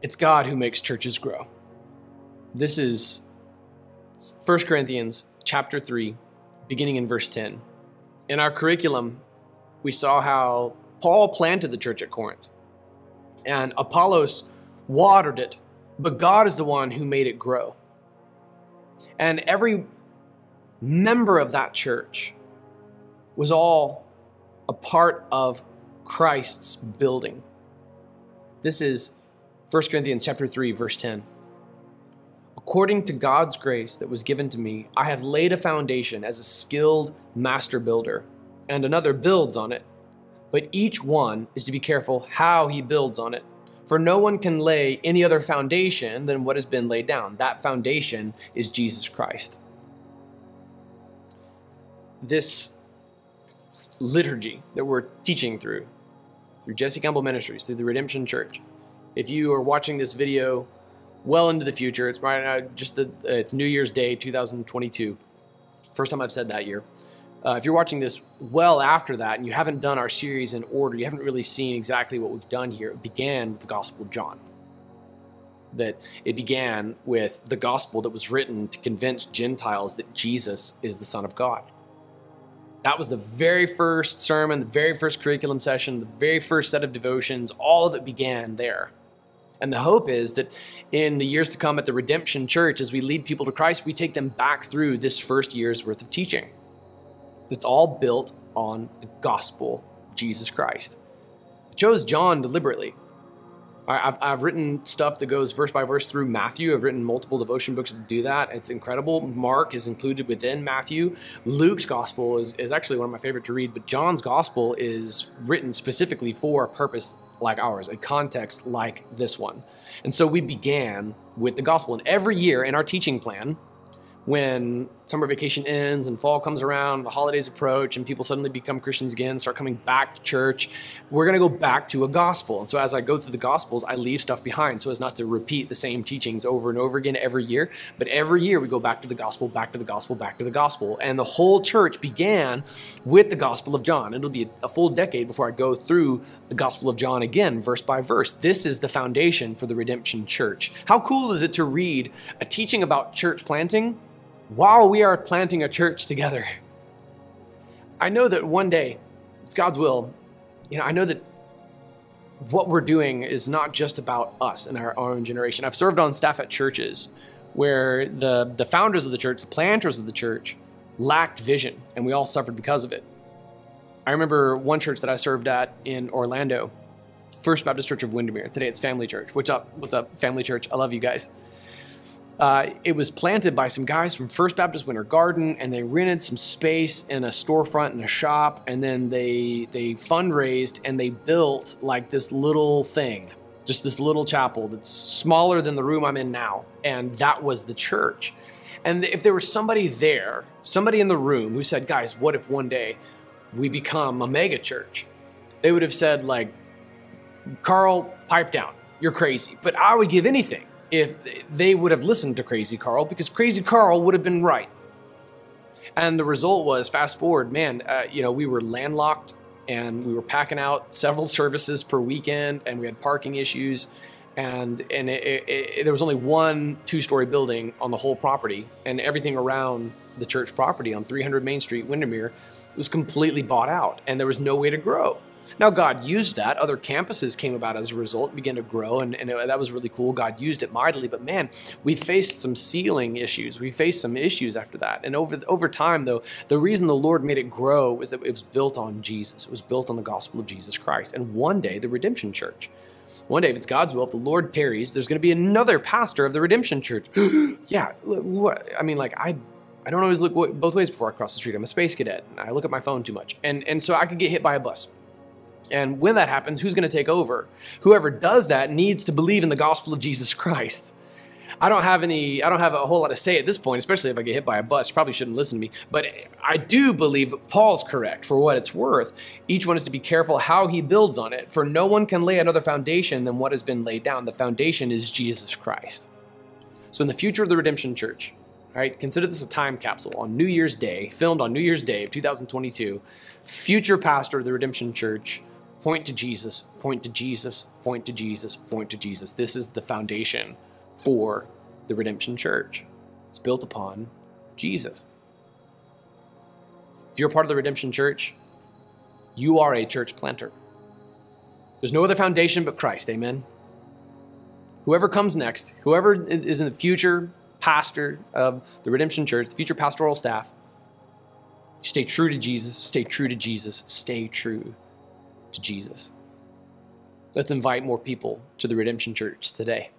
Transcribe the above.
It's God who makes churches grow. This is 1 Corinthians chapter 3, beginning in verse 10. In our curriculum, we saw how Paul planted the church at Corinth, and Apollos watered it, but God is the one who made it grow. And every member of that church was all a part of Christ's building. This is 1 Corinthians chapter 3, verse 10. According to God's grace that was given to me, I have laid a foundation as a skilled master builder, and another builds on it. But each one is to be careful how he builds on it. For no one can lay any other foundation than what has been laid down. That foundation is Jesus Christ. This liturgy that we're teaching through Jesse Campbell Ministries, through the Redemption Church. If you are watching this video well into the future, it's right now, it's New Year's Day 2022. First time I've said that year. If you're watching this well after that and you haven't done our series in order, you haven't really seen exactly what we've done here. It began with the Gospel of John. That it began with the gospel that was written to convince Gentiles that Jesus is the Son of God. That was the very first sermon, the very first curriculum session, the very first set of devotions. All of it began there. And the hope is that in the years to come at the Redemption Church, as we lead people to Christ, we take them back through this first year's worth of teaching. It's all built on the gospel of Jesus Christ. I chose John deliberately. I've written stuff that goes verse by verse through Matthew. I've written multiple devotion books that do that. It's incredible. Mark is included within Matthew. Luke's gospel is actually one of my favorite to read, but John's gospel is written specifically for a purpose like ours, a context like this one. And so we began with the gospel. And every year in our teaching plan, when summer vacation ends and fall comes around, the holidays approach, and people suddenly become Christians again, start coming back to church, we're going to go back to a gospel. And so as I go through the gospels, I leave stuff behind so as not to repeat the same teachings over and over again every year. But every year we go back to the gospel, back to the gospel, back to the gospel. And the whole church began with the Gospel of John. It'll be a full decade before I go through the Gospel of John again, verse by verse. This is the foundation for the Redemption Church. How cool is it to read a teaching about church planting while we are planting a church together? I know that one day, it's God's will, I know that what we're doing is not just about us and our own generation. I've served on staff at churches where the founders of the church, the planters of the church, lacked vision, and we all suffered because of it. I remember one church that I served at in Orlando, First Baptist Church of Windermere. Today it's Family Church. What's up, Family Church? I love you guys. It was planted by some guys from First Baptist Winter Garden, and they rented some space in a storefront in a shop, and then they fundraised and they built like this little thing, just this little chapel that's smaller than the room I'm in now, and that was the church. And if there was somebody there, somebody in the room who said, guys, what if one day we become a mega church? They would have said, like, Carl, pipe down, you're crazy. But I would give anything if they would have listened to Crazy Carl, because Crazy Carl would have been right. And the result was, fast forward, we were landlocked and we were packing out several services per weekend, and we had parking issues, and there was only one 2-story building on the whole property, and everything around the church property on 300 Main Street, Windermere, was completely bought out, and there was no way to grow. Now, God used that. Other campuses came about as a result, began to grow, and that was really cool. God used it mightily. But man, we faced some ceiling issues. We faced some issues after that. And over time, though, the reason the Lord made it grow was that it was built on Jesus. It was built on the gospel of Jesus Christ. And one day, the Redemption Church, one day, if it's God's will, if the Lord tarries, there's going to be another pastor of the Redemption Church. Yeah, I don't always look both ways before I cross the street. I'm a space cadet, and I look at my phone too much. And so I could get hit by a bus. And when that happens, who's going to take over? Whoever does that needs to believe in the gospel of Jesus Christ. I don't have a whole lot to say at this point, especially if I get hit by a bus. You probably shouldn't listen to me. But I do believe Paul's correct for what it's worth. Each one is to be careful how he builds on it, for no one can lay another foundation than what has been laid down. The foundation is Jesus Christ. So in the future of the Redemption Church, all right, consider this a time capsule on New Year's Day, filmed on New Year's Day of 2022. Future pastor of the Redemption Church, Point to Jesus, point to Jesus, point to Jesus, point to Jesus. This is the foundation for the Redemption Church. It's built upon Jesus. If you're a part of the Redemption Church, you are a church planter. There's no other foundation but Christ, amen? Whoever comes next, whoever is in the future pastor of the Redemption Church, the future pastoral staff, stay true to Jesus, stay true to Jesus, stay true to Jesus. Let's invite more people to the Redemption Church today.